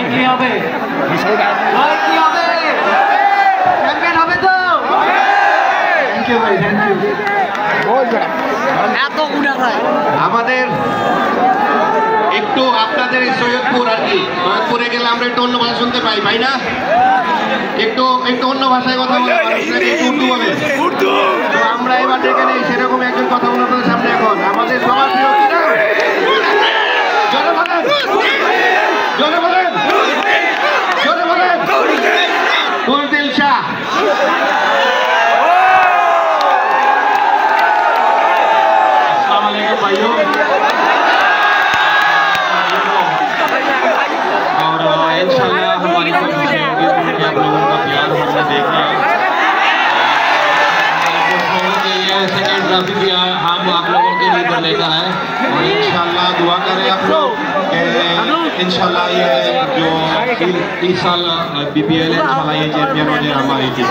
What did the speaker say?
কি হবে কি হবে চ্যাম্পিয়ন হবে তো থ্যাংক ইউ ভাই থ্যাংক ইউ এত উড়া যায় আমাদের একটু আপনাদের এই সৈয়দপুর আর কি সৈয়দপুরে গেলে আমরা একটু অন্য ভাষা শুনতে পাই ভাই না একটু অন্য ভাষায় কথা বলে উর্দু বলে তো আমরা এবার ডেকে নেই সেরকম একজন কথা বলে আপনাদের সামনে এখন আমাদের সবার প্রিয় জোরে বলেন বুলদিল শাহ अस्सलाम वालेकुम भाइयों और इंशाल्लाह हमारी कोशिश होगी कि आप लोगों का प्यार हमने देख लिया सेकेंड ट्रॉफी भी हम आप लोगों के लिए इधर लेकर आए और इंशाल्लाह दुआ करें आप लोग इंशाल्लाह ये जो इस साल BPL है इंशाल्लाह ये चैंपियन हो जाए हमारी टीम।